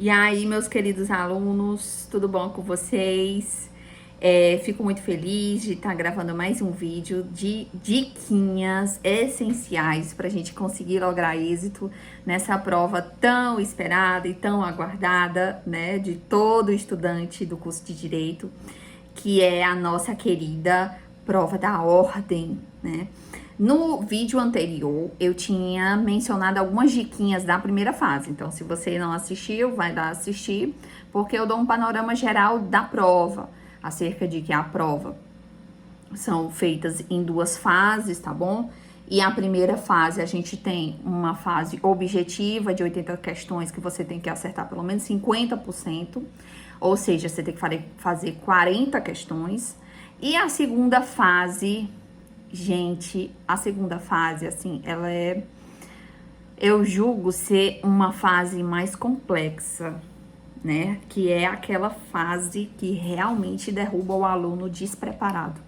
E aí, meus queridos alunos, tudo bom com vocês? Fico muito feliz de estar gravando mais um vídeo de diquinhas essenciais para a gente conseguir lograr êxito nessa prova tão esperada e tão aguardada, né, de todo estudante do curso de Direito, que é a nossa querida prova da ordem, né? No vídeo anterior, eu tinha mencionado algumas diquinhas da primeira fase. Então, se você não assistiu, vai lá assistir, porque eu dou um panorama geral da prova, acerca de que a prova são feitas em duas fases, tá bom? E a primeira fase, a gente tem uma fase objetiva de 80 questões que você tem que acertar pelo menos 50%, ou seja, você tem que fazer 40 questões. E a segunda fase, gente, a segunda fase, assim, ela é, eu julgo ser uma fase mais complexa, né? Que é aquela fase que realmente derruba o aluno despreparado.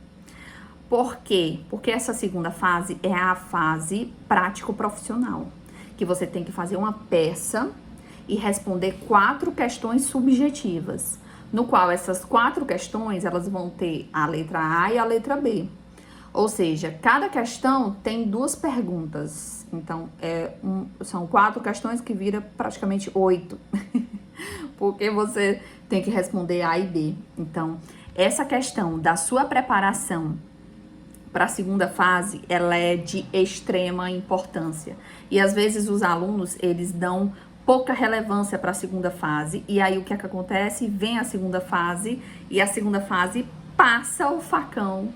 Por quê? Porque essa segunda fase é a fase prático-profissional, que você tem que fazer uma peça e responder 4 questões subjetivas, no qual essas 4 questões, elas vão ter a letra A e a letra B. Ou seja, cada questão tem 2 perguntas. Então, são 4 questões que vira praticamente 8. Porque você tem que responder A e B. Então, essa questão da sua preparação para a segunda fase, ela é de extrema importância. E às vezes os alunos, eles dão pouca relevância para a segunda fase. E aí o que é que acontece? Vem a segunda fase e a segunda fase passa o facão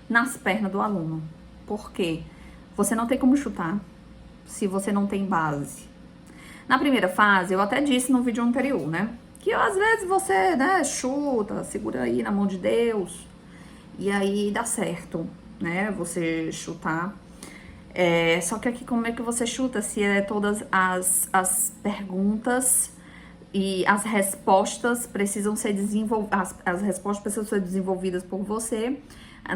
nas pernas do aluno. Por quê? Você não tem como chutar se você não tem base. Na primeira fase, eu até disse no vídeo anterior, né? Que às vezes você, né, chuta, segura aí na mão de Deus, e aí dá certo, né? Você chutar. Só que aqui, como é que você chuta se todas as perguntas e as respostas precisam ser desenvolvidas, as respostas precisam ser desenvolvidas por você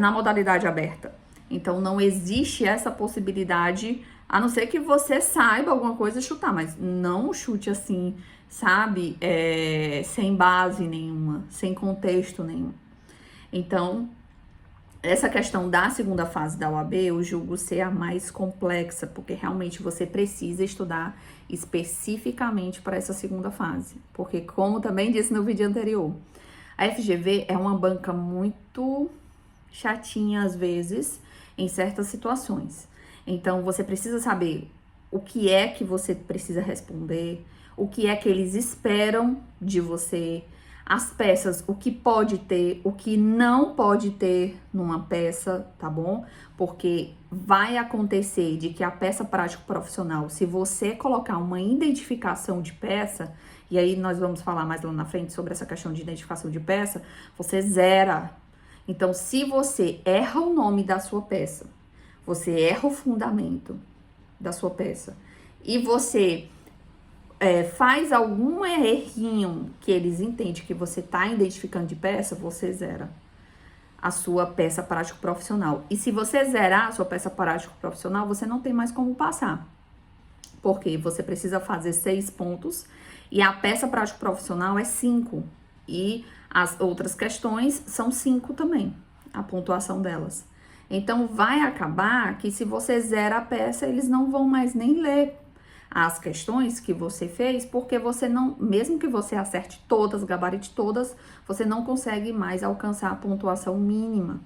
na modalidade aberta. Então, não existe essa possibilidade, a não ser que você saiba alguma coisa chutar, mas não chute assim, sabe? Sem base nenhuma, sem contexto nenhum. Então, essa questão da segunda fase da OAB, eu julgo ser a mais complexa, porque realmente você precisa estudar especificamente para essa segunda fase. Porque, como também disse no vídeo anterior, a FGV é uma banca muito chatinha às vezes, em certas situações. Então, você precisa saber o que é que você precisa responder, o que é que eles esperam de você, as peças, o que pode ter, o que não pode ter numa peça, tá bom? Porque vai acontecer de que a peça prático profissional, se você colocar uma identificação de peça, e aí nós vamos falar mais lá na frente sobre essa questão de identificação de peça, você zera. Então, se você erra o nome da sua peça, você erra o fundamento da sua peça, e você faz algum errinho que eles entendem que você está identificando de peça, você zera a sua peça prático profissional. E se você zerar a sua peça prático profissional, você não tem mais como passar. Porque você precisa fazer 6 pontos e a peça prático profissional é 5. E as outras questões são 5 também, a pontuação delas. Então, vai acabar que se você zera a peça, eles não vão mais nem ler as questões que você fez, porque você não, mesmo que você acerte todas, gabarite todas, você não consegue mais alcançar a pontuação mínima,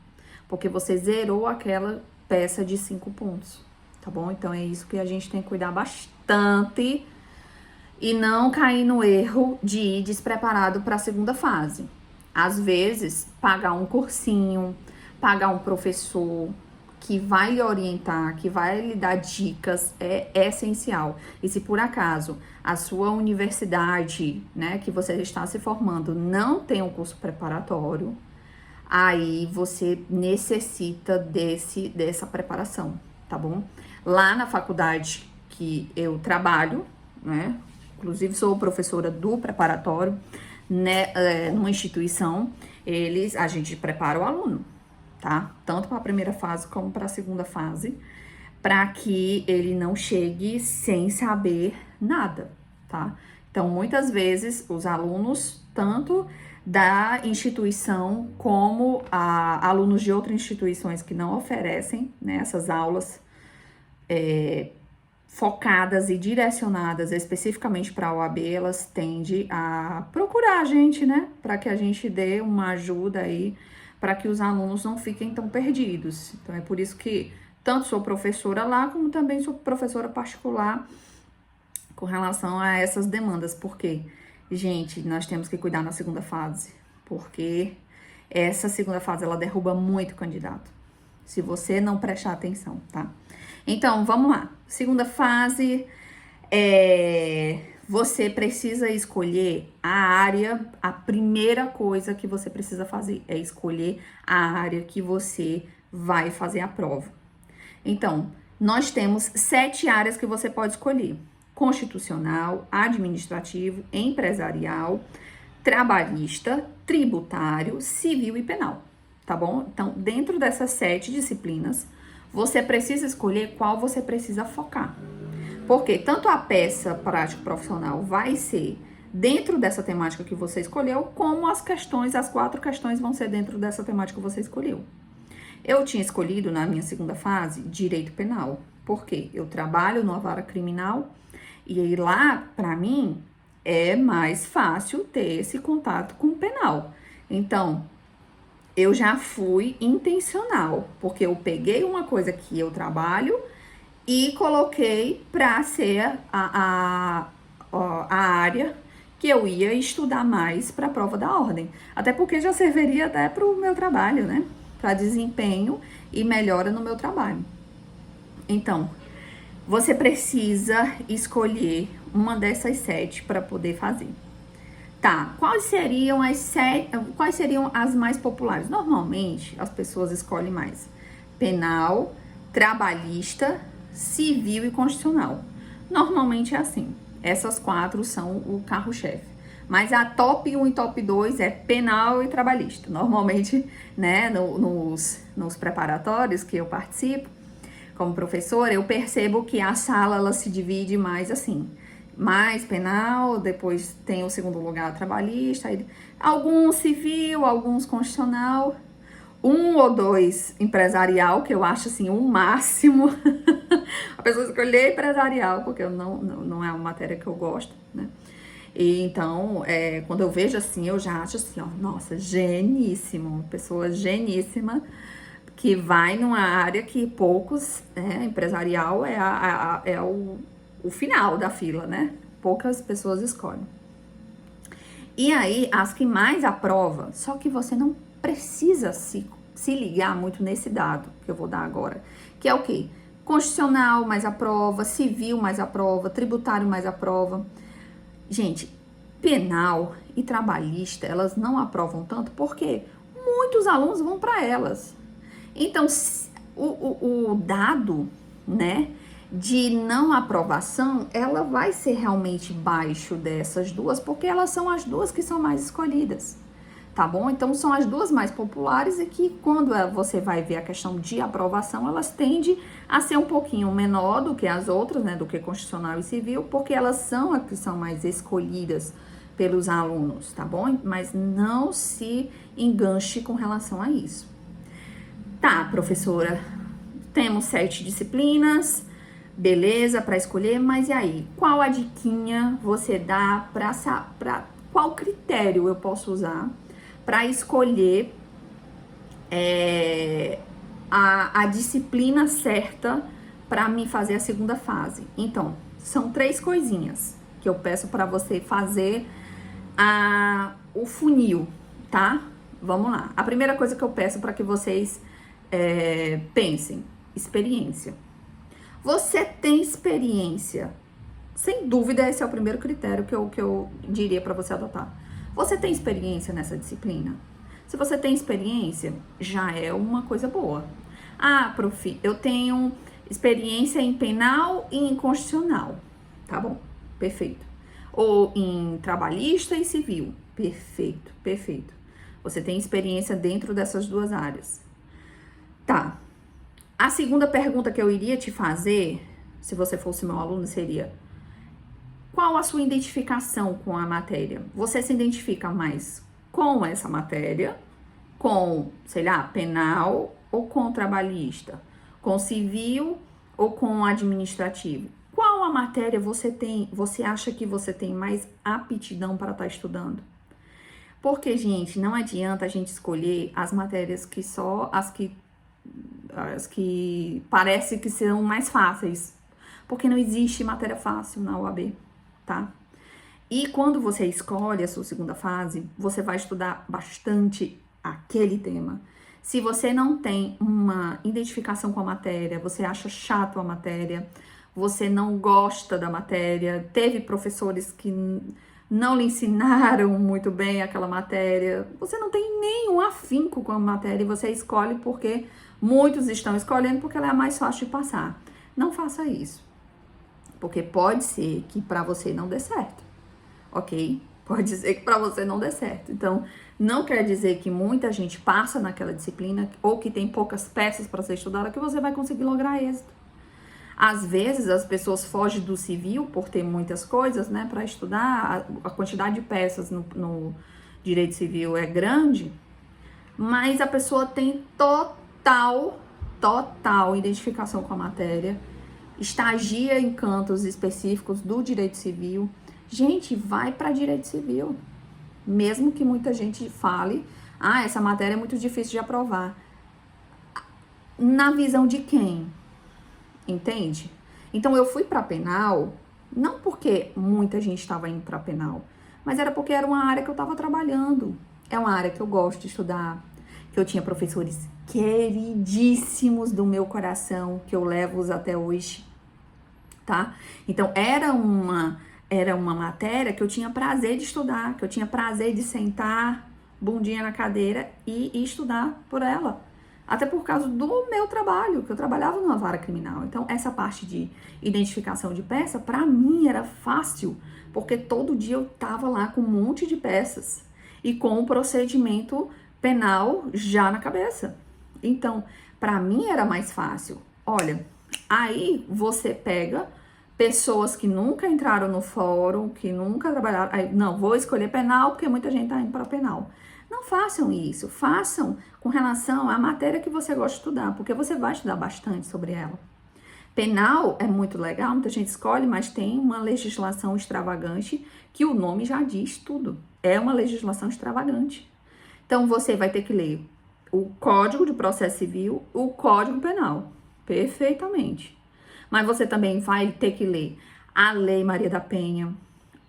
porque você zerou aquela peça de 5 pontos, tá bom? Então, é isso que a gente tem que cuidar bastante e não cair no erro de ir despreparado para a segunda fase. Às vezes, pagar um cursinho, pagar um professor que vai lhe orientar, que vai lhe dar dicas, é essencial. E se por acaso a sua universidade, né, que você está se formando, não tem um curso preparatório, aí você necessita dessa preparação, tá bom? Lá na faculdade que eu trabalho, né, inclusive sou professora do preparatório, né, numa instituição, a gente prepara o aluno, tá? Tanto para a primeira fase como para a segunda fase, para que ele não chegue sem saber nada, tá? Então, muitas vezes, os alunos, tanto da instituição como alunos de outras instituições que não oferecem, né, essas aulas focadas e direcionadas especificamente para a OAB, elas tendem a procurar a gente, né, para que a gente dê uma ajuda aí, para que os alunos não fiquem tão perdidos. Então, é por isso que tanto sou professora lá, como também sou professora particular com relação a essas demandas, porque, gente, nós temos que cuidar na segunda fase, porque essa segunda fase, ela derruba muito candidato, se você não prestar atenção, tá? Então, vamos lá. Segunda fase, você precisa escolher a área, a primeira coisa que você precisa fazer é escolher a área que você vai fazer a prova. Então, nós temos 7 áreas que você pode escolher: constitucional, administrativo, empresarial, trabalhista, tributário, civil e penal, tá bom? Então, dentro dessas 7 disciplinas, você precisa escolher qual você precisa focar. Porque tanto a peça prático profissional vai ser dentro dessa temática que você escolheu, como as 4 questões vão ser dentro dessa temática que você escolheu. Eu tinha escolhido na minha segunda fase direito penal, porque eu trabalho numa vara criminal e aí lá, para mim, é mais fácil ter esse contato com o penal. Então, eu já fui intencional, porque eu peguei uma coisa que eu trabalho e coloquei para ser a área que eu ia estudar mais para a prova da ordem. Até porque já serviria até para o meu trabalho, né? Para desempenho e melhora no meu trabalho. Então, você precisa escolher uma dessas 7 para poder fazer. Tá, quais seriam as mais populares? Normalmente, as pessoas escolhem mais penal, trabalhista, civil e constitucional. Normalmente é assim. Essas 4 são o carro-chefe. Mas a top 1 e top 2 é penal e trabalhista. Normalmente, né, nos preparatórios que eu participo, como professora, eu percebo que a sala, ela se divide mais assim. Mais penal, depois tem o segundo lugar trabalhista, alguns civil, alguns constitucional, 1 ou 2 empresarial, que eu acho assim, um máximo. A pessoa escolher empresarial, porque não é uma matéria que eu gosto, né? E então, quando eu vejo assim, eu já acho assim, ó, nossa, geníssimo, pessoa geníssima, que vai numa área que poucos, empresarial é o final da fila, né? Poucas pessoas escolhem. E aí, as que mais aprova, só que você não precisa se ligar muito nesse dado que eu vou dar agora, que é o quê? Constitucional mais aprova, civil mais aprova, tributário mais aprova. Gente, penal e trabalhista, elas não aprovam tanto porque muitos alunos vão para elas. Então, o dado, né, de não aprovação, ela vai ser realmente baixo dessas duas, porque elas são as duas que são mais escolhidas, tá bom? Então, são as duas mais populares e que quando você vai ver a questão de aprovação, elas tendem a ser um pouquinho menor do que as outras, né, do que constitucional e civil, porque elas são as que são mais escolhidas pelos alunos, tá bom? Mas não se enganche com relação a isso. Tá, professora, temos 7 disciplinas, beleza, para escolher, mas e aí? Qual a diquinha você dá para qual critério eu posso usar para escolher a disciplina certa para me fazer a segunda fase? Então, são 3 coisinhas que eu peço para você fazer o funil, tá? Vamos lá. A primeira coisa que eu peço para que vocês pensem: experiência. Você tem experiência? Sem dúvida, esse é o primeiro critério que eu diria para você adotar. Você tem experiência nessa disciplina? Se você tem experiência, já é uma coisa boa. Ah, prof, eu tenho experiência em penal e em constitucional. Tá bom, perfeito. Ou em trabalhista e civil. Perfeito, perfeito. Você tem experiência dentro dessas 2 áreas. Tá. A segunda pergunta que eu iria te fazer, se você fosse meu aluno, seria: Qual a sua identificação com a matéria? Você se identifica mais com essa matéria, com, sei lá, penal ou com trabalhista? Com civil ou com administrativo? Qual a matéria você acha que você tem mais aptidão para estar estudando? Porque, gente, não adianta a gente escolher as matérias que só as que parece que são mais fáceis. Porque não existe matéria fácil na UAB, tá? E quando você escolhe a sua segunda fase, você vai estudar bastante aquele tema. Se você não tem uma identificação com a matéria, você acha chato a matéria, você não gosta da matéria, teve professores que não lhe ensinaram muito bem aquela matéria, você não tem nenhum afinco com a matéria e você escolhe porque muitos estão escolhendo porque ela é a mais fácil de passar. Não faça isso, porque pode ser que para você não dê certo, ok? Pode ser que para você não dê certo. Então, não quer dizer que muita gente passa naquela disciplina ou que tem poucas peças para ser estudada que você vai conseguir lograr êxito. Às vezes, as pessoas fogem do civil por ter muitas coisas, né, para estudar. A quantidade de peças no direito civil é grande, mas a pessoa tem total identificação com a matéria, estagia em cantos específicos do direito civil. Gente, vai para direito civil. Mesmo que muita gente fale, essa matéria é muito difícil de aprovar. Na visão de quem? Entende? Então eu fui para penal, não porque muita gente estava indo para penal, mas era porque era uma área que eu estava trabalhando. É uma área que eu gosto de estudar, que eu tinha professores queridíssimos do meu coração, que eu levo-os até hoje, tá? Então era uma matéria que eu tinha prazer de estudar, que eu tinha prazer de sentar, bundinha na cadeira e estudar por ela. Até por causa do meu trabalho, que eu trabalhava numa vara criminal. Então, essa parte de identificação de peça, pra mim, era fácil, porque todo dia eu tava lá com um monte de peças e com o procedimento penal já na cabeça. Então, pra mim, era mais fácil. Olha, aí você pega pessoas que nunca entraram no fórum, que nunca trabalharam. Aí, não, vou escolher penal porque muita gente tá indo para penal. Não façam isso, façam com relação à matéria que você gosta de estudar, porque você vai estudar bastante sobre ela. Penal é muito legal, muita gente escolhe, mas tem uma legislação extravagante que o nome já diz tudo. É uma legislação extravagante. Então, você vai ter que ler o Código de Processo Civil, o Código Penal, perfeitamente. Mas você também vai ter que ler a Lei Maria da Penha,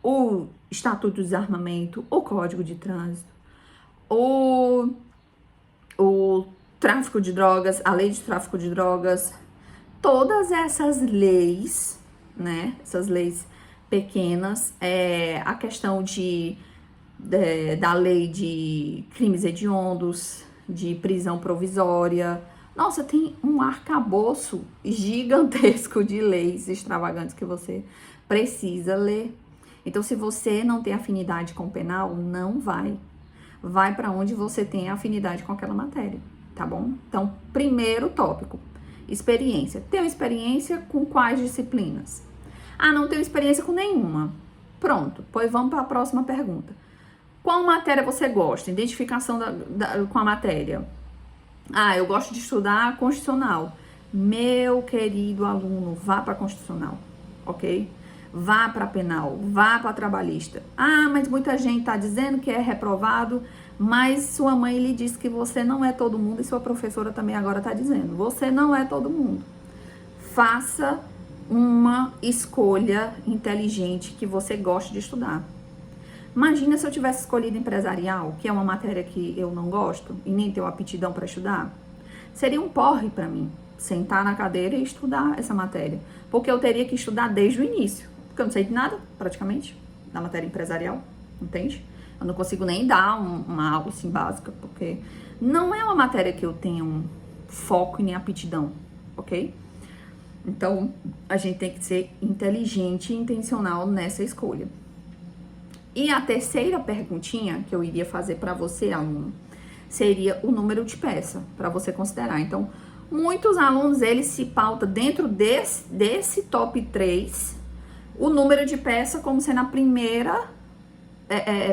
o Estatuto do Desarmamento, o Código de Trânsito, o tráfico de drogas, a lei de tráfico de drogas, todas essas leis, né, essas leis pequenas, a questão da lei de crimes hediondos, de prisão provisória. Nossa, tem um arcabouço gigantesco de leis extravagantes que você precisa ler. Então, se você não tem afinidade com o penal, não vai. Vai para onde você tem afinidade com aquela matéria, tá bom? Então, primeiro tópico, experiência. Tenho experiência com quais disciplinas? Não tenho experiência com nenhuma. Pronto, pois vamos para a próxima pergunta. Qual matéria você gosta? Identificação com a matéria. Eu gosto de estudar constitucional. Meu querido aluno, vá para constitucional, ok? Vá para penal, vá para trabalhista. Mas muita gente está dizendo que é reprovado, mas sua mãe lhe disse que você não é todo mundo e sua professora também agora está dizendo. Você não é todo mundo. Faça uma escolha inteligente que você goste de estudar. Imagina se eu tivesse escolhido empresarial, que é uma matéria que eu não gosto e nem tenho aptidão para estudar. Seria um porre para mim sentar na cadeira e estudar essa matéria, porque eu teria que estudar desde o início, porque eu não sei de nada, praticamente, da matéria empresarial, entende? Eu não consigo nem dar uma aula assim básica, porque não é uma matéria que eu tenho foco e nem aptidão, ok? Então, a gente tem que ser inteligente e intencional nessa escolha. E a terceira perguntinha que eu iria fazer para você, aluno, seria o número de peça, para você considerar. Então, muitos alunos, eles se pautam dentro desse top 3, o número de peça como sendo a primeira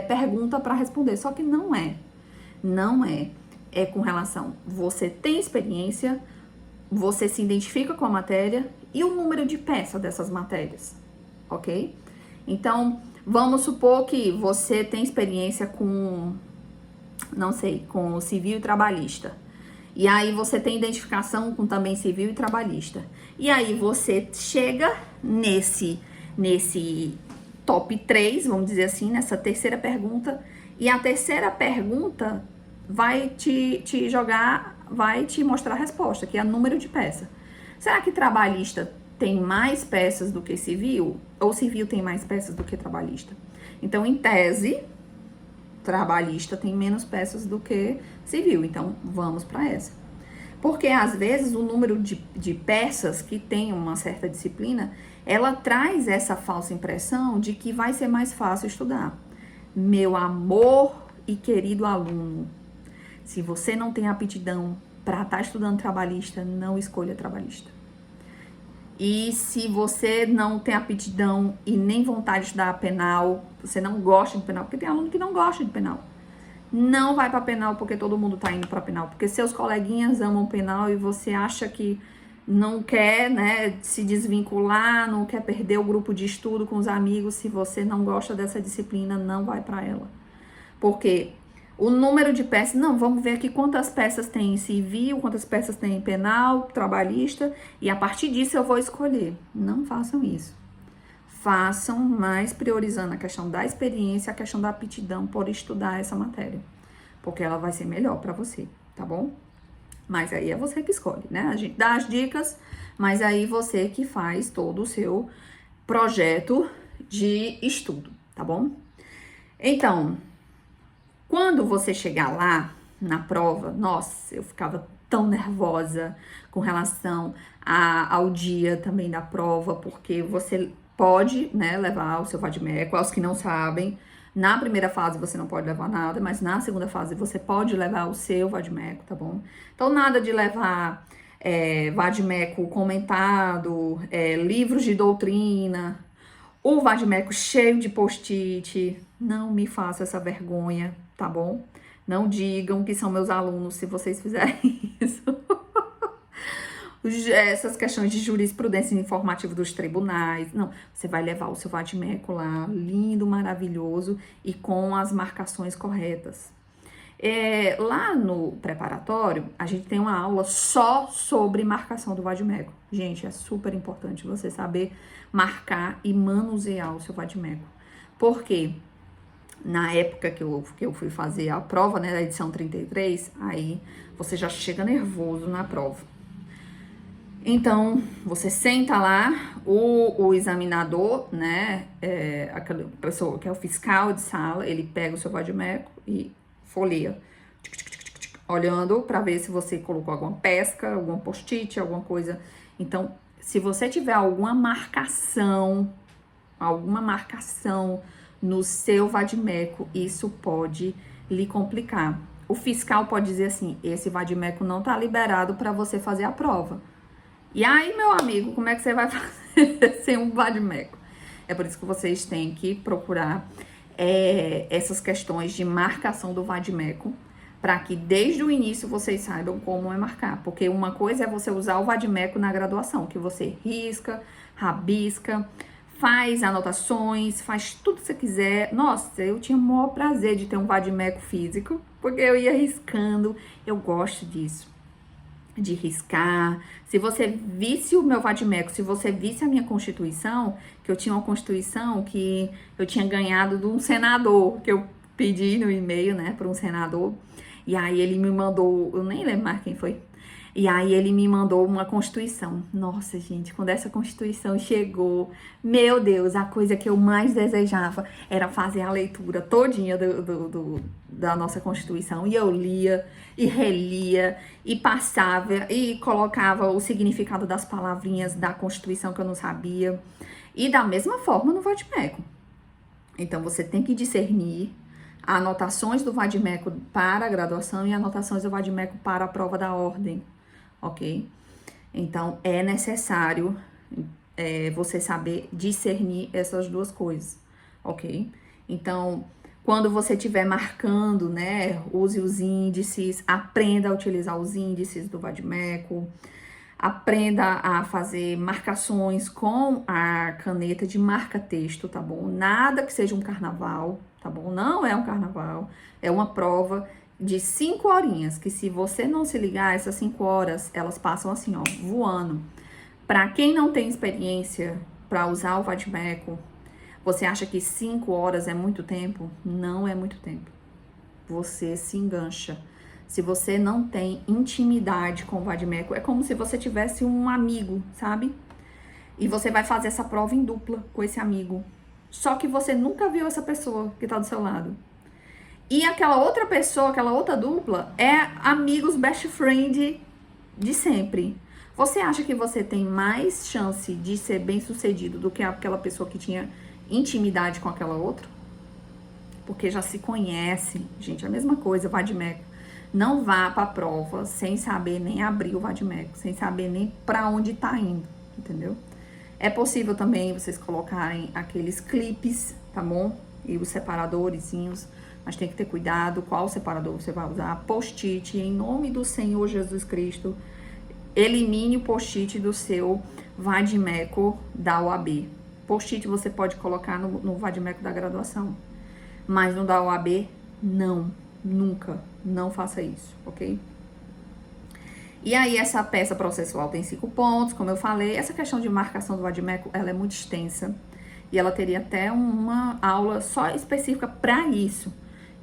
pergunta para responder, só que não é. Não é. É com relação, você tem experiência, você se identifica com a matéria e o número de peça dessas matérias, ok? Então, vamos supor que você tem experiência com, não sei, com civil e trabalhista. E aí você tem identificação com também civil e trabalhista. E aí você chega nesse top 3, vamos dizer assim, nessa terceira pergunta. E a terceira pergunta vai te jogar, vai te mostrar a resposta, que é o número de peça. Será que trabalhista tem mais peças do que civil? Ou civil tem mais peças do que trabalhista? Então, em tese, trabalhista tem menos peças do que civil. Então, vamos para essa. Porque, às vezes, o número de peças que tem uma certa disciplina, ela traz essa falsa impressão de que vai ser mais fácil estudar. Meu amor e querido aluno, se você não tem aptidão para estar estudando trabalhista, não escolha trabalhista. E se você não tem aptidão e nem vontade de estudar penal, você não gosta de penal, porque tem aluno que não gosta de penal, não vai para penal porque todo mundo tá indo para penal, porque seus coleguinhas amam penal e você acha que não quer, né, se desvincular, não quer perder o grupo de estudo com os amigos. Se você não gosta dessa disciplina, não vai para ela. Porque o número de peças, não, vamos ver aqui quantas peças tem em civil, quantas peças tem em penal, trabalhista, e a partir disso eu vou escolher. Não façam isso. Façam mais priorizando a questão da experiência, a questão da aptidão por estudar essa matéria, porque ela vai ser melhor para você, tá bom? Mas aí é você que escolhe, né? A gente dá as dicas, mas aí você que faz todo o seu projeto de estudo, tá bom? Então, quando você chegar lá na prova, nossa, eu ficava tão nervosa com relação ao dia também da prova, porque você pode, né, levar o seu vade-mecum. Aos que não sabem, na primeira fase você não pode levar nada, mas na segunda fase você pode levar o seu vade-mecum, tá bom? Então, nada de levar vade-mecum comentado, livros de doutrina, o vade-mecum cheio de post-it. Não me faça essa vergonha, tá bom? Não digam que são meus alunos se vocês fizerem isso. Essas questões de jurisprudência informativa dos tribunais. Não, você vai levar o seu vade-mecum lá, lindo, maravilhoso e com as marcações corretas. Lá no preparatório, a gente tem uma aula só sobre marcação do vade-mecum. Gente, é super importante você saber marcar e manusear o seu vade-mecum. Por quê? Na época que eu fui fazer a prova, né, da edição 33, aí você já chega nervoso na prova. Então, você senta lá, o examinador, né, aquela pessoa que é o fiscal de sala, ele pega o seu vade-mecum e folheia, olhando para ver se você colocou alguma pesca, algum post-it, alguma coisa. Então, se você tiver alguma marcação no seu vade-mecum, isso pode lhe complicar. O fiscal pode dizer assim: esse vade-mecum não tá liberado para você fazer a prova. E aí, meu amigo, como é que você vai fazer sem um vade-mecum? É por isso que vocês têm que procurar essas questões de marcação do vade-mecum, para que desde o início vocês saibam como é marcar. Porque uma coisa é você usar o vade-mecum na graduação, que você risca, rabisca, faz anotações, faz tudo que você quiser. Nossa, eu tinha o maior prazer de ter um vade-mecum físico, porque eu ia riscando. Eu gosto disso, de riscar. Se você visse o meu vade-mecum, se você visse a minha constituição, que eu tinha uma constituição que eu tinha ganhado de um senador, que eu pedi no e-mail, né, para um senador, e aí ele me mandou, eu nem lembro mais quem foi, e aí ele me mandou uma constituição. Nossa, gente, quando essa constituição chegou, meu Deus, a coisa que eu mais desejava era fazer a leitura todinha da nossa constituição, e eu lia e relia e passava e colocava o significado das palavrinhas da constituição que eu não sabia, e da mesma forma no vade-mecum. Então você tem que discernir anotações do vade-mecum para a graduação e anotações do vade-mecum para a prova da ordem, ok? Então, é necessário você saber discernir essas duas coisas, ok? Então, quando você estiver marcando, né, use os índices, aprenda a utilizar os índices do vade-mecum, aprenda a fazer marcações com a caneta de marca-texto, tá bom? Nada que seja um carnaval, tá bom? Não é um carnaval, é uma prova de 5 horinhas, que se você não se ligar, essas 5 horas, elas passam assim, ó, voando. Para quem não tem experiência para usar o vade-mecum, você acha que 5 horas é muito tempo? Não é muito tempo. Você se engancha. Se você não tem intimidade com o vade-mecum, é como se você tivesse um amigo, sabe? E você vai fazer essa prova em dupla com esse amigo. Só que você nunca viu essa pessoa que tá do seu lado. E aquela outra pessoa, aquela outra dupla, é amigos best friend de sempre. Você acha que você tem mais chance de ser bem sucedido do que aquela pessoa que tinha intimidade com aquela outra? Porque já se conhece, gente, a mesma coisa, vade-mecum. Não vá pra prova sem saber nem abrir o vade-mecum, sem saber nem pra onde tá indo, entendeu? É possível também vocês colocarem aqueles clipes, tá bom? E os separadorzinhos, mas tem que ter cuidado qual separador você vai usar. Post-it, em nome do Senhor Jesus Cristo, elimine o post-it do seu vade-mecum da OAB. Post-it você pode colocar no vade-mecum da graduação, mas no da OAB, não, nunca, não faça isso, ok? E aí, essa peça processual tem 5 pontos, como eu falei. Essa questão de marcação do vade-mecum, ela é muito extensa. E ela teria até uma aula só específica para isso.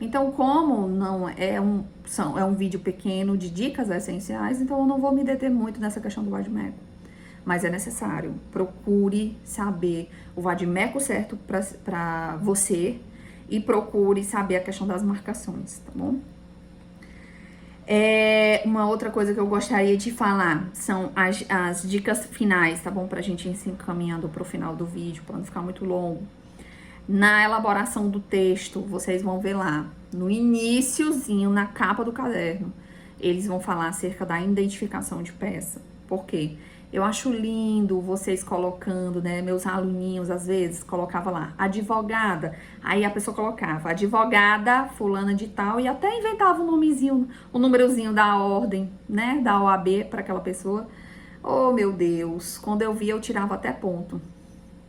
Então, como não é um vídeo pequeno de dicas essenciais, então eu não vou me deter muito nessa questão do vade-mecum. Mas é necessário. Procure saber o vade-mecum certo para você e procure saber a questão das marcações, tá bom? Uma outra coisa que eu gostaria de falar são as dicas finais, tá bom? Pra gente ir se encaminhando pro final do vídeo, pra não ficar muito longo. Na elaboração do texto, vocês vão ver lá, no iniciozinho, na capa do caderno, eles vão falar acerca da identificação de peça. Por quê? Eu acho lindo vocês colocando, né? Meus aluninhos, às vezes, colocava lá, advogada. Aí a pessoa colocava, advogada fulana de tal, e até inventava um nomezinho, um númerozinho da ordem, né? Da OAB para aquela pessoa. Oh, meu Deus, quando eu via, eu tirava até ponto,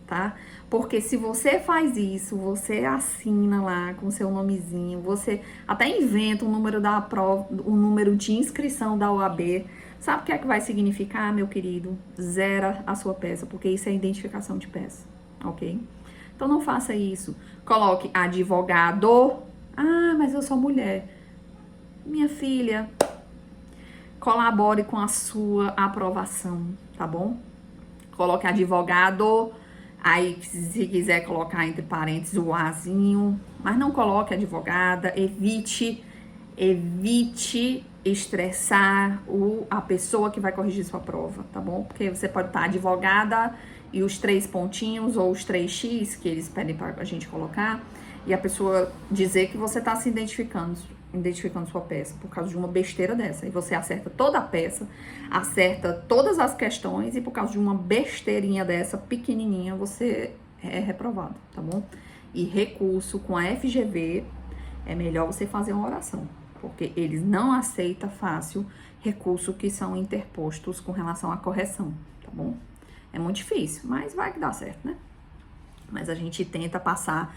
tá? Porque se você faz isso, você assina lá com seu nomezinho, você até inventa um número da prova, um número de inscrição da OAB. Sabe o que é que vai significar, meu querido? Zera a sua peça, porque isso é identificação de peça, ok? Então não faça isso. Coloque advogado. Ah, mas eu sou mulher. Minha filha, colabore com a sua aprovação, tá bom? Coloque advogado. Aí, se quiser colocar entre parênteses o azinho, mas não coloque advogada. Evite estressar a pessoa que vai corrigir sua prova, tá bom? Porque você pode estar advogada e os 3 pontinhos ou os 3x que eles pedem pra gente colocar, e a pessoa dizer que você tá se identificando sua peça por causa de uma besteira dessa. E você acerta toda a peça, acerta todas as questões, e por causa de uma besteirinha dessa, pequenininha, você é reprovado, tá bom? E recurso com a FGV, é melhor você fazer uma oração, porque eles não aceitam fácil recurso que são interpostos com relação à correção, tá bom? É muito difícil, mas vai que dá certo, né? Mas a gente tenta passar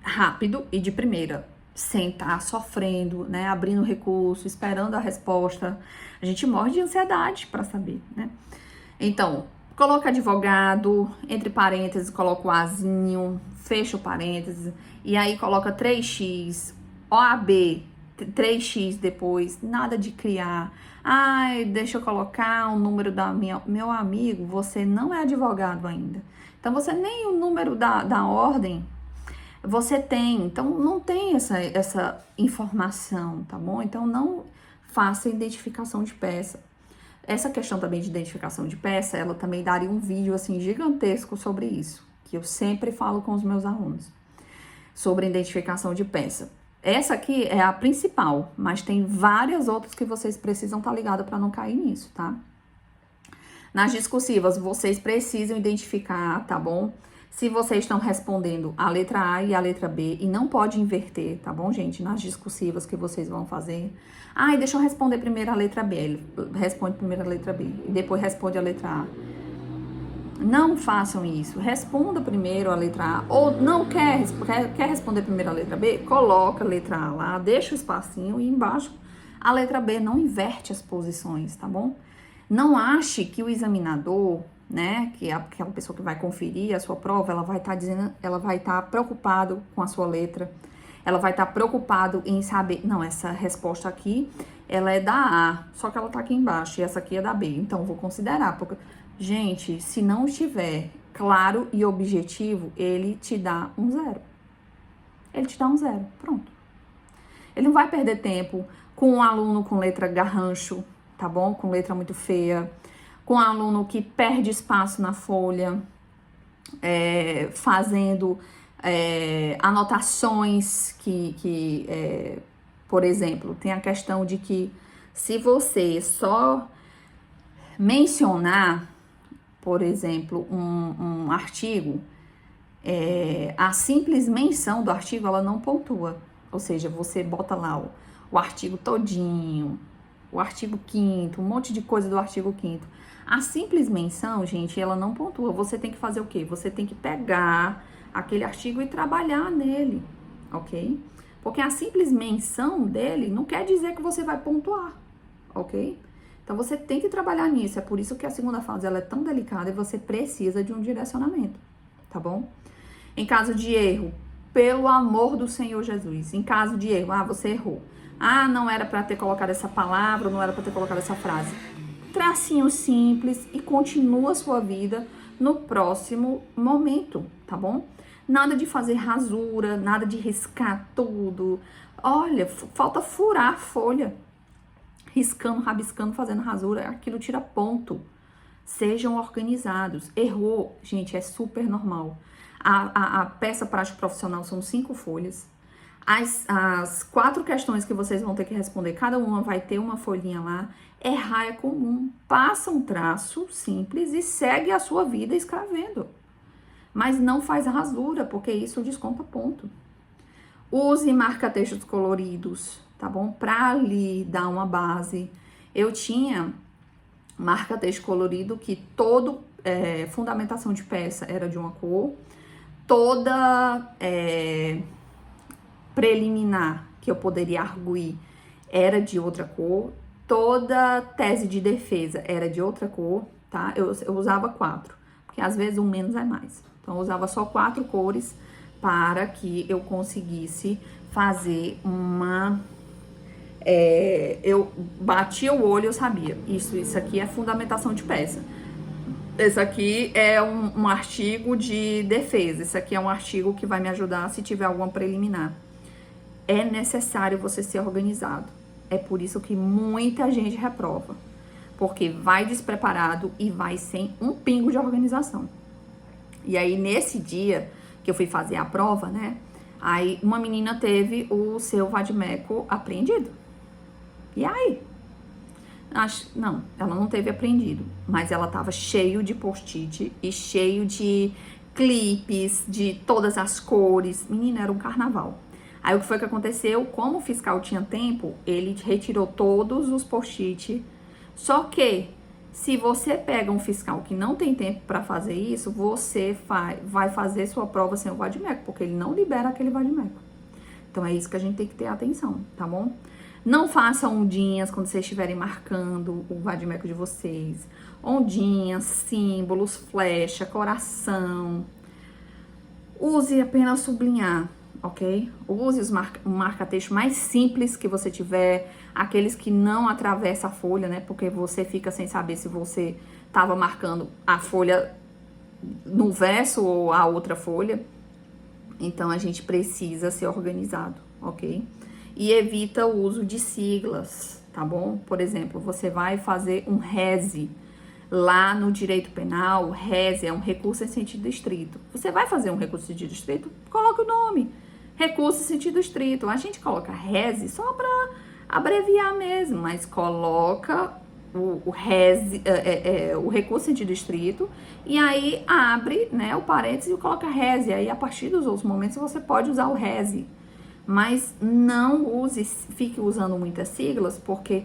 rápido e de primeira, sem estar sofrendo, né? Abrindo recurso, esperando a resposta. A gente morre de ansiedade para saber, né? Então, coloca advogado, entre parênteses, coloca o azinho, fecha o parênteses, e aí coloca 3x, OAB, 3x depois, nada de criar. Ai, deixa eu colocar o número da meu amigo, você não é advogado ainda. Então, você nem o número da ordem você tem. Então, não tem essa informação, tá bom? Então, não faça identificação de peça. Essa questão também de identificação de peça, ela também daria um vídeo, assim, gigantesco sobre isso, que eu sempre falo com os meus alunos, sobre identificação de peça. Essa aqui é a principal, mas tem várias outras que vocês precisam estar ligados para não cair nisso, tá? Nas discursivas, vocês precisam identificar, tá bom? Se vocês estão respondendo a letra A e a letra B, e não pode inverter, tá bom, gente? Nas discursivas que vocês vão fazer. Ah, e deixa eu responder primeiro a letra B. Ele responde primeiro a letra B e depois responde a letra A. Não façam isso. Responda primeiro a letra A. Ou não quer responder primeiro a letra B? Coloca a letra A lá, deixa o espacinho e embaixo a letra B. Não inverte as posições, tá bom? Não ache que o examinador, né, que é aquela pessoa que vai conferir a sua prova, ela vai estar preocupado com a sua letra. Ela vai estar preocupado em saber, não, essa resposta aqui, ela é da A, só que ela tá aqui embaixo e essa aqui é da B. Então, vou considerar, porque, gente, se não estiver claro e objetivo, ele te dá um 0. Ele te dá um 0, pronto. Ele não vai perder tempo com um aluno com letra garrancho, tá bom? Com letra muito feia, com um aluno que perde espaço na folha, fazendo anotações que por exemplo, tem a questão de que se você só mencionar, por exemplo, um artigo, a simples menção do artigo, ela não pontua. Ou seja, você bota lá o artigo todinho, o artigo 5º, um monte de coisa do artigo 5º. A simples menção, gente, ela não pontua. Você tem que fazer o quê? Você tem que pegar aquele artigo e trabalhar nele, ok? Porque a simples menção dele não quer dizer que você vai pontuar, ok? Então, você tem que trabalhar nisso. É por isso que a segunda fase ela é tão delicada e você precisa de um direcionamento, tá bom? Em caso de erro, pelo amor do Senhor Jesus, em caso de erro, você errou. Não era para ter colocado essa palavra, não era para ter colocado essa frase. Tracinho simples e continua a sua vida no próximo momento, tá bom? Nada de fazer rasura, nada de riscar tudo. Olha, falta furar a folha. Riscando, rabiscando, fazendo rasura, aquilo tira ponto. Sejam organizados. Errou, gente, é super normal. A peça prática profissional são 5 folhas. As 4 questões que vocês vão ter que responder, cada uma vai ter uma folhinha lá. Errar é comum. Passa um traço simples e segue a sua vida escrevendo. Mas não faz rasura, porque isso desconta ponto. Use marca-textos coloridos, tá bom? Pra lhe dar uma base. Eu tinha marca-texto colorido que fundamentação de peça era de uma cor. Toda preliminar que eu poderia arguir era de outra cor. Toda tese de defesa era de outra cor, tá? Eu usava 4, porque às vezes um menos é mais. Então, eu usava só 4 cores para que eu conseguisse fazer uma... eu batia o olho e eu sabia. Isso aqui é fundamentação de peça. Esse aqui é um artigo de defesa. Esse aqui é um artigo que vai me ajudar se tiver alguma preliminar. É necessário você ser organizado. É por isso que muita gente reprova. Porque vai despreparado e vai sem um pingo de organização. E aí, nesse dia que eu fui fazer a prova, né? Aí, uma menina teve o seu vade-mecum apreendido. E aí? Não, ela não teve apreendido. Mas ela tava cheio de post-it e cheio de clipes de todas as cores. Menina, era um carnaval. Aí, o que foi que aconteceu? Como o fiscal tinha tempo, ele retirou todos os post-it. Só que... se você pega um fiscal que não tem tempo para fazer isso, você vai fazer sua prova sem o vade-mecum, porque ele não libera aquele vade-mecum. Então, é isso que a gente tem que ter atenção, tá bom? Não façam ondinhas quando vocês estiverem marcando o vade-mecum de vocês. Ondinhas, símbolos, flecha, coração. Use apenas sublinhar, ok? Use os marca-texto mais simples que você tiver, aqueles que não atravessam a folha, né? Porque você fica sem saber se você estava marcando a folha no verso ou a outra folha. Então, a gente precisa ser organizado, ok? E evita o uso de siglas, tá bom? Por exemplo, você vai fazer um rese. Lá no direito penal, rese é um recurso em sentido estrito. Você vai fazer um recurso em sentido estrito? Coloque o nome. Recurso em sentido estrito. A gente coloca rese só para abreviar mesmo, mas coloca o recurso sentido estrito, e aí abre, né, o parênteses e coloca reze. Aí a partir dos outros momentos você pode usar o reze. Mas não fique usando muitas siglas, porque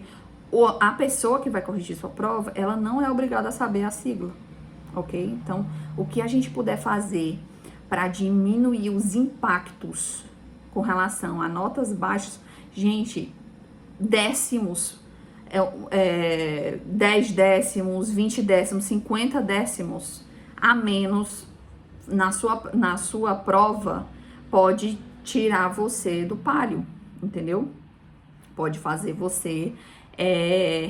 a pessoa que vai corrigir sua prova, ela não é obrigada a saber a sigla, ok? Então, o que a gente puder fazer para diminuir os impactos com relação a notas baixas, gente, décimos, 10 décimos, 20 décimos, 50 décimos a menos na sua prova pode tirar você do páreo, entendeu? Pode fazer você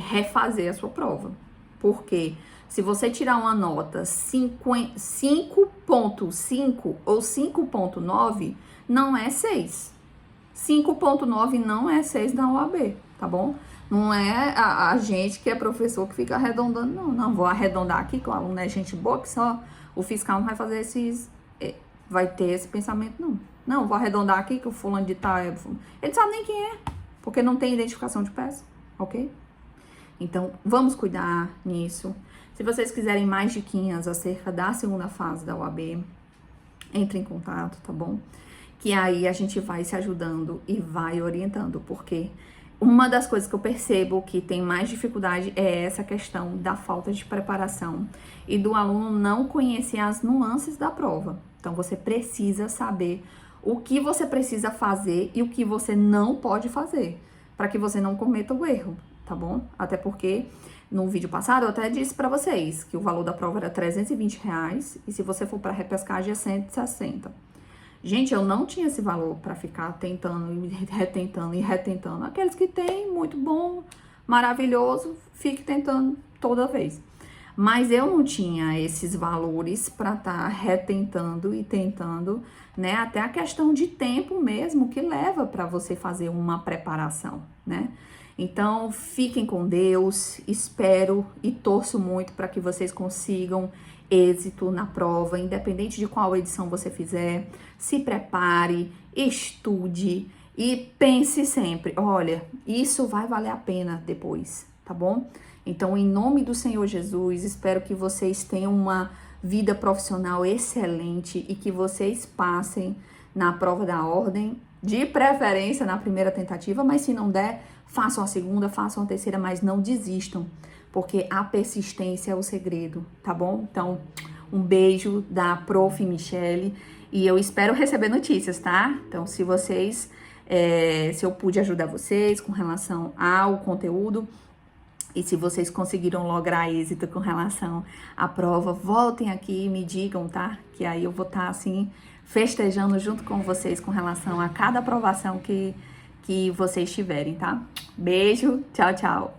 refazer a sua prova. Porque se você tirar uma nota 5.5 ou 5.9, não é 6. 5.9 não é 6 na OAB, tá bom? Não é a gente que é professor que fica arredondando, não. Vou arredondar aqui, que o aluno é gente boa, que só o fiscal não vai fazer vai ter esse pensamento, não. Não, vou arredondar aqui, que o fulano de tal ele sabe nem quem é, porque não tem identificação de peça, ok? Então, vamos cuidar nisso. Se vocês quiserem mais diquinhas acerca da segunda fase da OAB, entre em contato, tá bom? Que aí a gente vai se ajudando e vai orientando, porque uma das coisas que eu percebo que tem mais dificuldade é essa questão da falta de preparação e do aluno não conhecer as nuances da prova. Então, você precisa saber o que você precisa fazer e o que você não pode fazer, para que você não cometa o erro, tá bom? Até porque no vídeo passado eu até disse para vocês que o valor da prova era R$320 e se você for para repescagem é 160. Gente, eu não tinha esse valor para ficar tentando e retentando. Aqueles que têm, muito bom, maravilhoso, fique tentando toda vez. Mas eu não tinha esses valores para estar retentando e tentando, né? Até a questão de tempo mesmo que leva para você fazer uma preparação, né? Então, fiquem com Deus, espero e torço muito para que vocês consigam êxito na prova, independente de qual edição você fizer. Se prepare, estude e pense sempre, olha, isso vai valer a pena depois, tá bom? Então, em nome do Senhor Jesus, espero que vocês tenham uma vida profissional excelente e que vocês passem na prova da ordem, de preferência na primeira tentativa, mas se não der, façam a segunda, façam a terceira, mas não desistam, porque a persistência é o segredo, tá bom? Então, um beijo da Prof. Michele e eu espero receber notícias, tá? Então, se eu pude ajudar vocês com relação ao conteúdo, e se vocês conseguiram lograr êxito com relação à prova, voltem aqui e me digam, tá? Que aí eu vou estar, assim, festejando junto com vocês com relação a cada aprovação que vocês tiverem, tá? Beijo, tchau, tchau.